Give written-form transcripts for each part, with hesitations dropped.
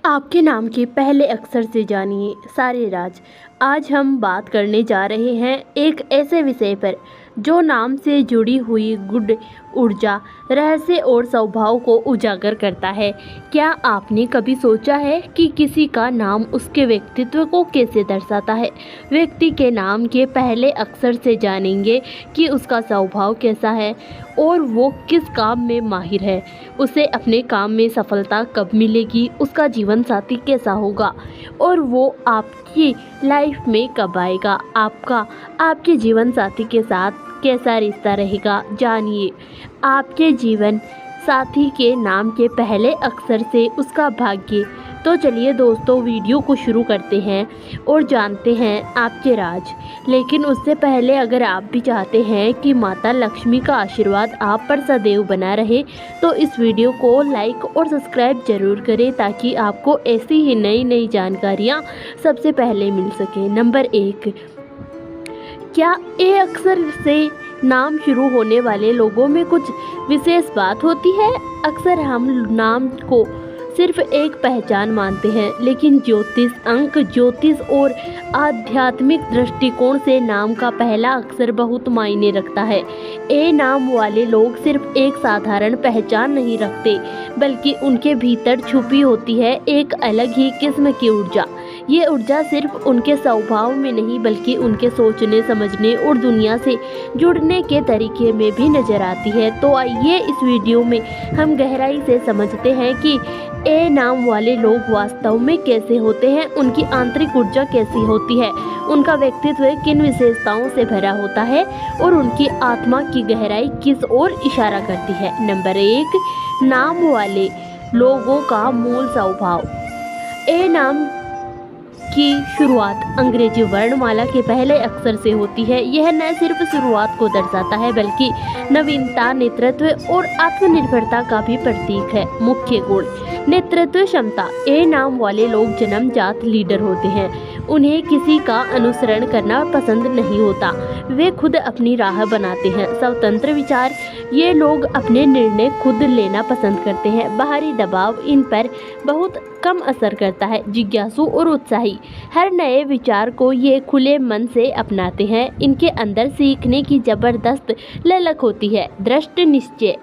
आपके नाम के पहले अक्षर से जानिए सारे राज। आज हम बात करने जा रहे हैं एक ऐसे विषय पर जो नाम से जुड़ी हुई गुड ऊर्जा, रहस्य और स्वभाव को उजागर करता है। क्या आपने कभी सोचा है कि किसी का नाम उसके व्यक्तित्व को कैसे दर्शाता है? व्यक्ति के नाम के पहले अक्षर से जानेंगे कि उसका स्वभाव कैसा है और वो किस काम में माहिर है, उसे अपने काम में सफलता कब मिलेगी, उसका जीवन साथी कैसा होगा और वो आपकी लाइफ में कब आएगा, आपके जीवन साथी के साथ कैसा रिश्ता रहेगा। जानिए आपके जीवन साथी के नाम के पहले अक्षर से उसका भाग्य। तो चलिए दोस्तों, वीडियो को शुरू करते हैं और जानते हैं आपके राज। लेकिन उससे पहले अगर आप भी चाहते हैं कि माता लक्ष्मी का आशीर्वाद आप पर सदैव बना रहे तो इस वीडियो को लाइक और सब्सक्राइब जरूर करें ताकि आपको ऐसी ही नई नई जानकारियाँ सबसे पहले मिल सके। नंबर 1, क्या ए अक्षर से नाम शुरू होने वाले लोगों में कुछ विशेष बात होती है? अक्सर हम नाम को सिर्फ एक पहचान मानते हैं, लेकिन ज्योतिष और आध्यात्मिक दृष्टिकोण से नाम का पहला अक्षर बहुत मायने रखता है। ए नाम वाले लोग सिर्फ एक साधारण पहचान नहीं रखते, बल्कि उनके भीतर छुपी होती है एक अलग ही किस्म की ऊर्जा। ये ऊर्जा सिर्फ उनके स्वभाव में नहीं, बल्कि उनके सोचने, समझने और दुनिया से जुड़ने के तरीके में भी नजर आती है। तो आइए इस वीडियो में हम गहराई से समझते हैं कि ए नाम वाले लोग वास्तव में कैसे होते हैं, उनकी आंतरिक ऊर्जा कैसी होती है, उनका व्यक्तित्व किन विशेषताओं से भरा होता है और उनकी आत्मा की गहराई किस ओर इशारा करती है। नंबर 1, नाम वाले लोगों का मूल स्वभाव। ए नाम की शुरुआत अंग्रेजी वर्णमाला के पहले अक्षर से होती है। यह न सिर्फ शुरुआत को दर्शाता है, बल्कि नवीनता, नेतृत्व और आत्मनिर्भरता का भी प्रतीक है। मुख्य गुण: नेतृत्व क्षमता। ए नाम वाले लोग जन्मजात लीडर होते हैं। उन्हें किसी का अनुसरण करना पसंद नहीं होता, वे खुद अपनी राह बनाते हैं। स्वतंत्र विचार। ये लोग अपने निर्णय खुद लेना पसंद करते हैं, बाहरी दबाव इन पर बहुत कम असर करता है। जिज्ञासु और उत्साही। हर नए विचार को ये खुले मन से अपनाते हैं। इनके अंदर सीखने की जबरदस्त ललक होती है। दृढ़ निश्चय।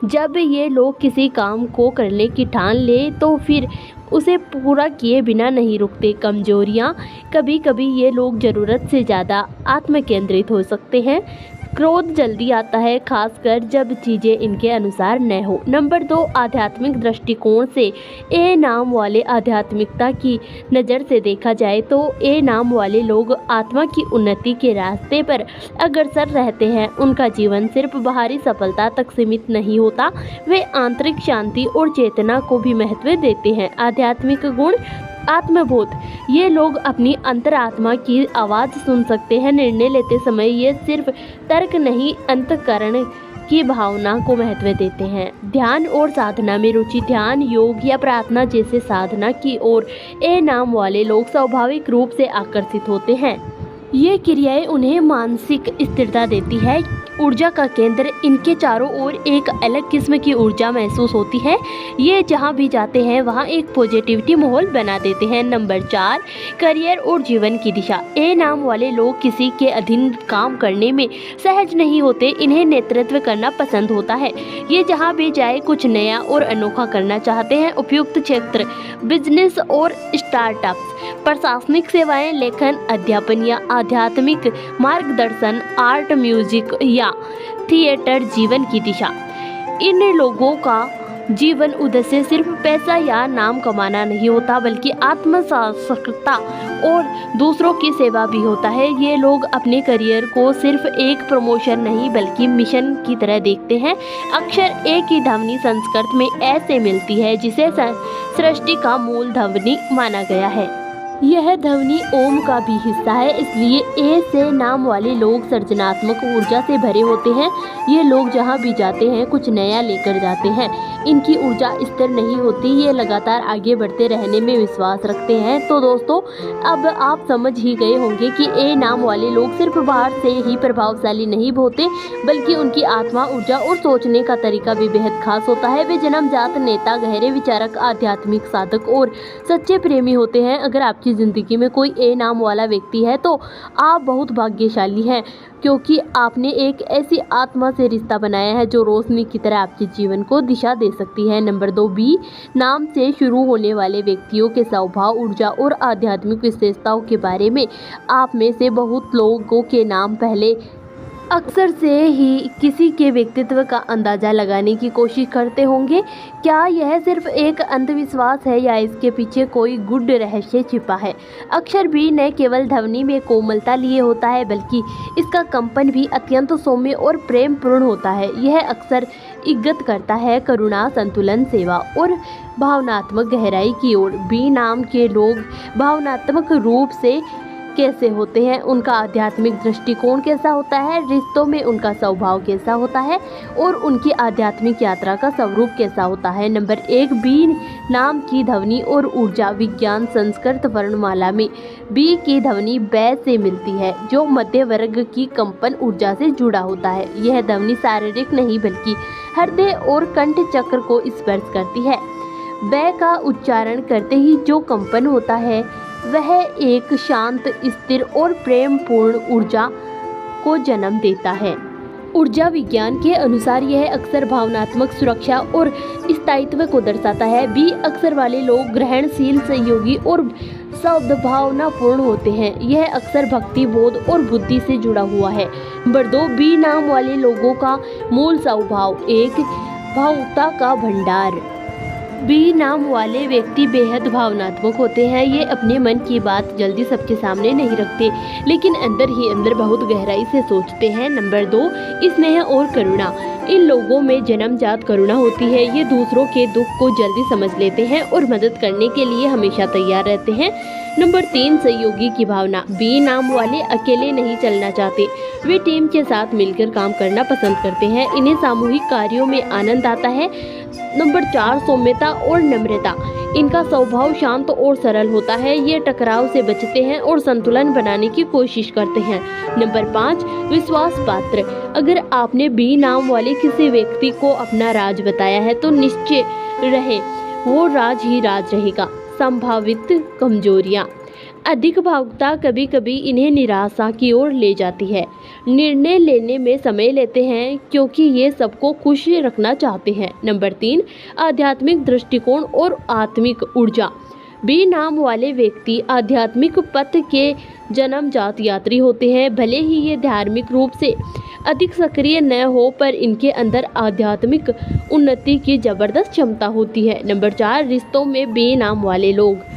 जब ये लोग किसी काम को करने की ठान ले तो फिर उसे पूरा किए बिना नहीं रुकते। कमजोरियाँ। कभी कभी ये लोग ज़रूरत से ज़्यादा आत्मकेंद्रित हो सकते हैं। क्रोध जल्दी आता है, खासकर जब चीज़ें इनके अनुसार न हो। नंबर 2, आध्यात्मिक दृष्टिकोण से ए नाम वाले आध्यात्मिकता की नज़र से देखा जाए तो ए नाम वाले लोग आत्मा की उन्नति के रास्ते पर अग्रसर रहते हैं। उनका जीवन सिर्फ बाहरी सफलता तक सीमित नहीं होता, वे आंतरिक शांति और चेतना को भी महत्व देते हैं। आध्यात्मिक गुण: आत्मबोध। ये लोग अपनी अंतरात्मा की आवाज़ सुन सकते हैं। निर्णय लेते समय ये सिर्फ तर्क नहीं, अंतःकरण की भावना को महत्व देते हैं। ध्यान और साधना में रुचि। ध्यान, योग या प्रार्थना जैसे साधना की ओर ए नाम वाले लोग स्वाभाविक रूप से आकर्षित होते हैं। ये क्रियाएं उन्हें मानसिक स्थिरता देती है। ऊर्जा का केंद्र। इनके चारों ओर एक अलग किस्म की ऊर्जा महसूस होती है। ये जहाँ भी जाते हैं वहाँ एक पॉजिटिविटी माहौल बना देते हैं। नंबर 4, करियर और जीवन की दिशा। ए नाम वाले लोग किसी के अधीन काम करने में सहज नहीं होते, इन्हें नेतृत्व करना पसंद होता है। ये जहाँ भी जाए कुछ नया और अनोखा करना चाहते हैं। उपयुक्त क्षेत्र: बिजनेस और स्टार्टअप्स, प्रशासनिक सेवाएं, लेखन, अध्यापन या आध्यात्मिक मार्गदर्शन, आर्ट, म्यूजिक या थिएटर। जीवन की दिशा: इन लोगों का जीवन उद्देश्य सिर्फ पैसा या नाम कमाना नहीं होता, बल्कि आत्मसाक्षरता और दूसरों की सेवा भी होता है। ये लोग अपने करियर को सिर्फ एक प्रमोशन नहीं, बल्कि मिशन की तरह देखते हैं। अक्षर ए की ध्वनि संस्कृत में ऐसे मिलती है, जिसे सृष्टि का मूल ध्वनि माना गया है। यह ध्वनि ओम का भी हिस्सा है, इसलिए ए से नाम वाले लोग सृजनात्मक ऊर्जा से भरे होते हैं। ये लोग जहाँ भी जाते हैं कुछ नया लेकर जाते हैं। इनकी ऊर्जा स्थिर नहीं होती, ये लगातार आगे बढ़ते रहने में विश्वास रखते हैं। तो दोस्तों, अब आप समझ ही गए होंगे कि ए नाम वाले लोग सिर्फ बाहर से ही प्रभावशाली नहीं होते, बल्कि उनकी आत्मा, ऊर्जा और सोचने का तरीका भी बेहद खास होता है। वे जन्मजात नेता, गहरे विचारक, आध्यात्मिक साधक और सच्चे प्रेमी होते हैं। अगर आपकी जिंदगी में कोई ए नाम वाला व्यक्ति है तो आप बहुत भाग्यशाली हैं, क्योंकि आपने एक ऐसी आत्मा से रिश्ता बनाया है जो रोशनी की तरह आपके जीवन को दिशा दे सकती है। नंबर 2, बी नाम से शुरू होने वाले व्यक्तियों के स्वभाव, ऊर्जा और आध्यात्मिक विशेषताओं के बारे में आप में से बहुत लोगों के नाम पहले अक्सर से ही किसी के व्यक्तित्व का अंदाज़ा लगाने की कोशिश करते होंगे। क्या यह सिर्फ एक अंधविश्वास है या इसके पीछे कोई गूढ़ रहस्य छिपा है? अक्षर बी न केवल ध्वनि में कोमलता लिए होता है, बल्कि इसका कंपन भी अत्यंत सौम्य और प्रेमपूर्ण होता है। यह अक्सर इंगित करता है करुणा, संतुलन, सेवा और भावनात्मक गहराई की ओर। बी नाम के लोग भावनात्मक रूप से कैसे होते हैं, उनका आध्यात्मिक दृष्टिकोण कैसा होता है, रिश्तों में उनका स्वभाव कैसा होता है और उनकी आध्यात्मिक यात्रा का स्वरूप कैसा होता है। नंबर 1, बी नाम की ध्वनि और ऊर्जा विज्ञान। संस्कृत वर्णमाला में बी की ध्वनि बै से मिलती है, जो मध्य वर्ग की कंपन ऊर्जा से जुड़ा होता है। यह ध्वनि शारीरिक नहीं बल्कि हृदय और कंठ चक्र को स्पर्श करती है। बै का उच्चारण करते ही जो कंपन होता है वह एक शांत, स्थिर और प्रेमपूर्ण ऊर्जा को जन्म देता है। ऊर्जा विज्ञान के अनुसार यह अक्सर भावनात्मक सुरक्षा और स्थायित्व को दर्शाता है। बी अक्सर वाले लोग ग्रहणशील, सहयोगी और सद्भावनापूर्ण होते हैं। यह अक्सर भक्ति, बोध और बुद्धि से जुड़ा हुआ है। नंबर 2, बी नाम वाले लोगों का मूल स्वभाव एक भावुकता का भंडार। बी नाम वाले व्यक्ति बेहद भावनात्मक होते हैं। ये अपने मन की बात जल्दी सबके सामने नहीं रखते, लेकिन अंदर ही अंदर बहुत गहराई से सोचते हैं। नंबर 2, स्नेह और करुणा। इन लोगों में जन्मजात करुणा होती है। ये दूसरों के दुख को जल्दी समझ लेते हैं और मदद करने के लिए हमेशा तैयार रहते हैं। नंबर 3, सहयोगी की भावना। बी नाम वाले अकेले नहीं चलना चाहते, वे टीम के साथ मिलकर काम करना पसंद करते हैं। इन्हें सामूहिक कार्यों में आनंद आता है। नंबर 4, सौम्यता और नम्रता। इनका स्वभाव शांत और सरल होता है। ये टकराव से बचते हैं और संतुलन बनाने की कोशिश करते हैं। नंबर 5, विश्वास पात्र। अगर आपने बी नाम वाले किसी व्यक्ति को अपना राज बताया है तो निश्चय रहे वो राज ही राज रहेगा। संभावित कमजोरियां। अधिक भावुकता कभी कभी इन्हें निराशा की ओर ले जाती है। निर्णय लेने में समय लेते हैं क्योंकि ये सबको खुश रखना चाहते हैं। नंबर 3, आध्यात्मिक दृष्टिकोण और आत्मिक ऊर्जा। बी नाम वाले व्यक्ति आध्यात्मिक पथ के जन्मजात यात्री होते हैं। भले ही ये धार्मिक रूप से अधिक सक्रिय न हो, पर इनके अंदर आध्यात्मिक उन्नति की जबरदस्त क्षमता होती है। नंबर 4, रिश्तों में बी नाम वाले लोग।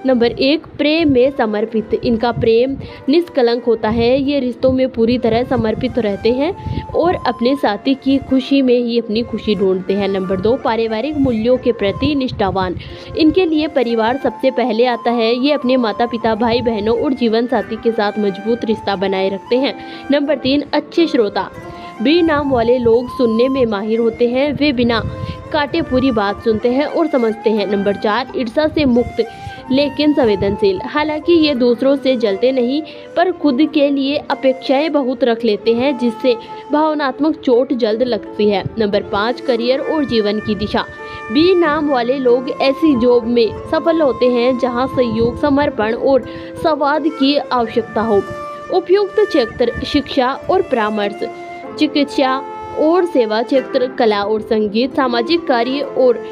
नंबर 1, प्रेम में समर्पित। इनका प्रेम निष्कलंक होता है। ये रिश्तों में पूरी तरह समर्पित रहते हैं और अपने साथी की खुशी में ही अपनी खुशी ढूंढते हैं। नंबर 2, पारिवारिक मूल्यों के प्रति निष्ठावान। इनके लिए परिवार सबसे पहले आता है। ये अपने माता पिता, भाई बहनों और जीवन साथी के साथ मजबूत रिश्ता बनाए रखते हैं। नंबर 3, अच्छे श्रोता। बी नाम वाले लोग सुनने में माहिर होते हैं। वे बिना काटे पूरी बात सुनते हैं और समझते हैं। नंबर 4, ईर्ष्या से मुक्त लेकिन संवेदनशील। हालांकि ये दूसरों से जलते नहीं, पर खुद के लिए अपेक्षाएं बहुत रख लेते हैं, जिससे भावनात्मक चोट जल्द लगती है। नंबर 5, करियर और जीवन की दिशा। बी नाम वाले लोग ऐसी जॉब में सफल होते हैं जहां सहयोग, समर्पण और संवाद की आवश्यकता हो। उपयुक्त क्षेत्र शिक्षा और परामर्श, चिकित्सा और सेवा क्षेत्र, कला और संगीत, सामाजिक कार्य और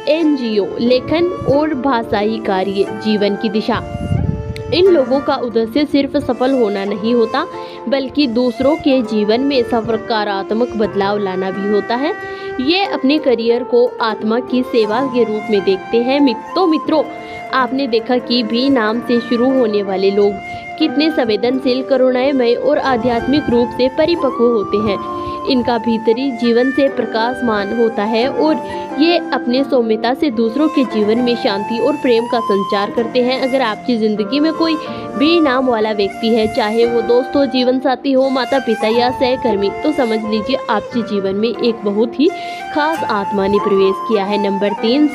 एनजीओ, लेखन और भाषाई कार्य। जीवन की दिशा। इन लोगों का उद्देश्य सिर्फ सफल होना नहीं होता, बल्कि दूसरों के जीवन में सकारात्मक बदलाव लाना भी होता है। ये अपने करियर को आत्मा की सेवा के रूप में देखते हैं। मित्रों, आपने देखा कि बी नाम से शुरू होने वाले लोग कितने संवेदनशील, करुणामय और आध्यात्मिक रूप से परिपक्व होते हैं। इनका भीतरी जीवन से प्रकाशमान होता है और ये अपने सौम्यता से दूसरों के जीवन में शांति और प्रेम का संचार करते हैं। अगर आपकी ज़िंदगी में कोई भी नाम वाला व्यक्ति है, चाहे वो दोस्त हो, जीवन साथी हो, माता पिता या सहकर्मी, तो समझ लीजिए आपके जीवन में एक बहुत ही खास आत्मा ने प्रवेश किया है। नंबर 3,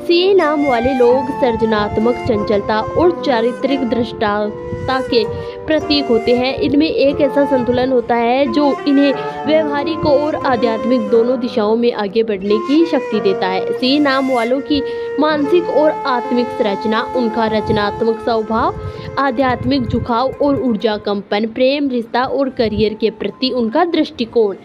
सी नाम वाले लोग सृजनात्मक, चंचलता और चारित्रिक दृढ़ता के प्रतीक होते हैं। इनमें एक ऐसा संतुलन होता है जो इन्हें व्यवहारिक और आध्यात्मिक दोनों दिशाओं में आगे बढ़ने की शक्ति देता है। सी नाम वालों की मानसिक और आत्मिक संरचना, उनका रचनात्मक स्वभाव, आध्यात्मिक झुकाव और ऊर्जा कंपन, प्रेम, रिश्ता और करियर के प्रति उनका दृष्टिकोण।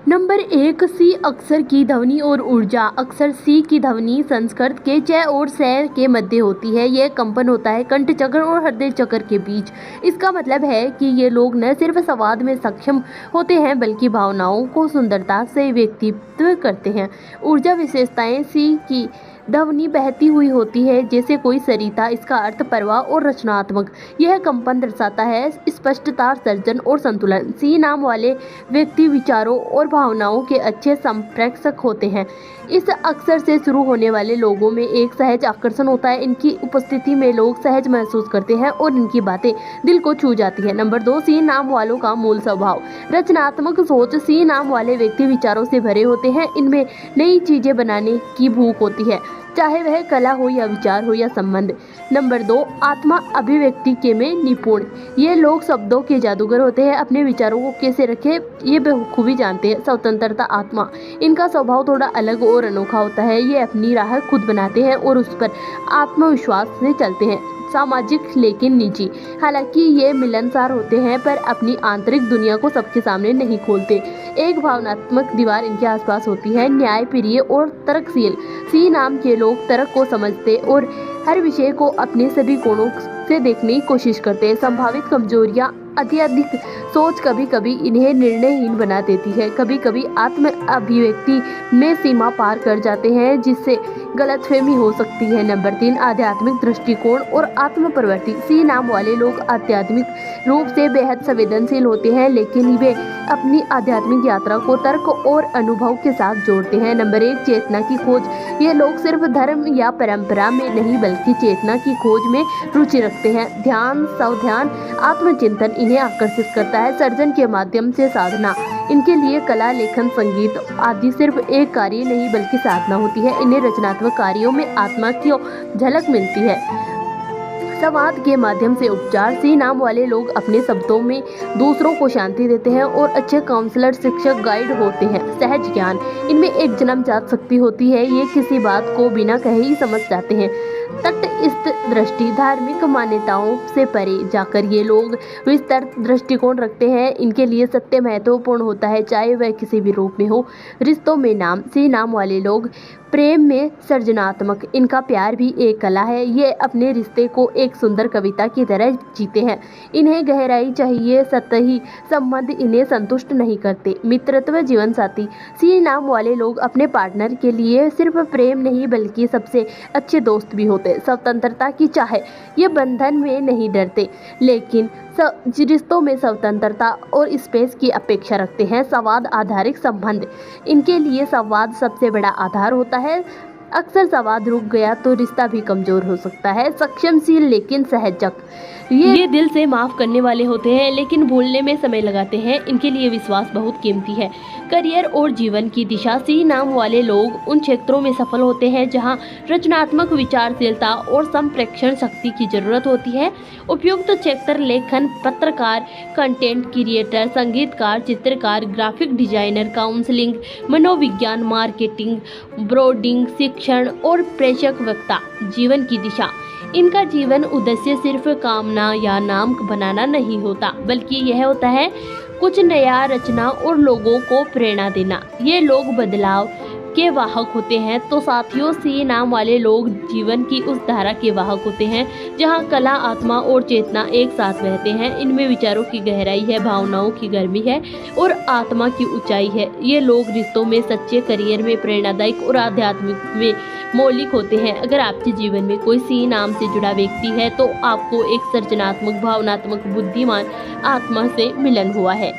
नंबर 1, सी अक्षर की ध्वनि और ऊर्जा। अक्षर सी की ध्वनि संस्कृत के च और स के मध्य होती है। यह कंपन होता है कंठ चक्र और हृदय चक्र के बीच। इसका मतलब है कि ये लोग न सिर्फ संवाद में सक्षम होते हैं बल्कि भावनाओं को सुंदरता से व्यक्तित्व करते हैं। ऊर्जा विशेषताएं, सी की ध्वनि बहती हुई होती है जैसे कोई सरिता। इसका अर्थ प्रवाह और रचनात्मक। यह कंपन दर्शाता है स्पष्टता, सर्जन और संतुलन। सी नाम वाले व्यक्ति विचारों और भावनाओं के अच्छे संप्रेषक होते हैं। इस अक्षर से शुरू होने वाले लोगों में एक सहज आकर्षण होता है। इनकी उपस्थिति में लोग सहज महसूस करते हैं और इनकी बातें दिल को छू जाती है। नंबर 2, सी नाम वालों का मूल स्वभाव। रचनात्मक सोच। सी नाम वाले व्यक्ति विचारों से भरे होते हैं। इनमें नई चीजें बनाने की भूख होती है, चाहे वह कला हो या विचार हो या संबंध। नंबर 2, आत्मा अभिव्यक्ति के में निपुण। ये लोग शब्दों के जादूगर होते हैं। अपने विचारों को कैसे रखें ये बखूबी जानते हैं। स्वतंत्रता, आत्मा। इनका स्वभाव थोड़ा अलग और अनोखा होता है। ये अपनी राह खुद बनाते हैं और उस पर आत्मविश्वास से चलते हैं। सामाजिक लेकिन निजी। हालांकि ये मिलनसार होते हैं पर अपनी आंतरिक दुनिया को सबके सामने नहीं खोलते। एक भावनात्मक दीवार इनके आसपास होती है। न्यायप्रिय और तर्कशील। सी नाम के लोग तर्क को समझते और हर विषय को अपने सभी कोणों से देखने की कोशिश करते हैं। संभावित कमजोरियां, अत्यधिक सोच कभी कभी इन्हें निर्णयहीन बना देती है। कभी कभी आत्म अभिव्यक्ति में सीमा पार कर जाते हैं जिससे गलतफहमी हो सकती है। नंबर 3, आध्यात्मिक दृष्टिकोण और आत्म प्रवृत्ति। सी नाम वाले लोग आध्यात्मिक रूप से बेहद संवेदनशील होते हैं लेकिन वे अपनी आध्यात्मिक यात्रा को तर्क और अनुभव के साथ जोड़ते हैं। नंबर 1, चेतना की खोज। ये लोग सिर्फ धर्म या परंपरा में नहीं बल्कि चेतना की खोज में रुचि रखते हैं। ध्यान, स्वध्यान, आत्मचिंतन इन्हें आकर्षित करता है। सर्जन के माध्यम से साधना। इनके लिए कला, लेखन, संगीत आदि सिर्फ एक कार्य नहीं बल्कि साधना होती है। इन्हें रचनात्मक कार्यों में आत्मा की झलक मिलती है। संवाद के माध्यम से उपचार। सी नाम वाले लोग अपने शब्दों में दूसरों को शांति देते हैं और अच्छे काउंसलर, शिक्षक, गाइड होते हैं। सहज ज्ञान। इनमें एक जन्मजात शक्ति होती है। ये किसी बात को बिना कहे ही समझ जाते हैं। तटस्थ दृष्टि। धार्मिक मान्यताओं से परे जाकर ये लोग विस्तृत दृष्टिकोण रखते हैं। इनके लिए सत्य महत्वपूर्ण होता है चाहे वह किसी भी रूप में हो। रिश्तों में नाम। सी नाम वाले लोग प्रेम में सृजनात्मक। इनका प्यार भी एक कला है। ये अपने रिश्ते को एक सुंदर कविता की तरह जीते हैं। इन्हें गहराई चाहिए, सतही संबंध इन्हें संतुष्ट नहीं करते। मित्रत्व, जीवन साथी। सी नाम वाले लोग अपने पार्टनर के लिए सिर्फ प्रेम नहीं बल्कि सबसे अच्छे दोस्त भी होते। स्वतंत्रता की चाह। ये बंधन में नहीं डरते लेकिन रिश्तों में स्वतंत्रता और स्पेस की अपेक्षा रखते हैं। संवाद आधारित संबंध। इनके लिए संवाद सबसे बड़ा आधार होता है। अक्सर संवाद रुक गया तो रिश्ता भी कमजोर हो सकता है। सक्षमशील लेकिन सहजक। ये दिल से माफ करने वाले होते हैं लेकिन भूलने में समय लगाते हैं। इनके लिए विश्वास बहुत कीमती है। करियर और जीवन की दिशा। सी नाम वाले लोग उन क्षेत्रों में सफल होते हैं जहां रचनात्मक विचारशीलता और संप्रेषण शक्ति की जरूरत होती है। उपयुक्त क्षेत्र लेखन, पत्रकार, कंटेंट क्रिएटर, संगीतकार, चित्रकार, ग्राफिक डिजाइनर, काउंसलिंग, मनोविज्ञान, मार्केटिंग, ब्रांडिंग, शिक्षण और प्रेषक वक्ता। जीवन की दिशा। इनका जीवन उद्देश्य सिर्फ कामना या नाम बनाना नहीं होता बल्कि यह होता है कुछ नया रचना और लोगों को प्रेरणा देना। ये लोग बदलाव के वाहक होते हैं। तो साथियों, सी नाम वाले लोग जीवन की उस धारा के वाहक होते हैं जहां कला, आत्मा और चेतना एक साथ बहते हैं। इनमें विचारों की गहराई है, भावनाओं की गर्मी है और आत्मा की ऊंचाई है। ये लोग रिश्तों में सच्चे, करियर में प्रेरणादायक और आध्यात्मिक में मौलिक होते हैं। अगर आपके जीवन में कोई सी नाम से जुड़ा व्यक्ति है तो आपको एक सृजनात्मक, भावनात्मक, बुद्धिमान आत्मा से मिलन हुआ है।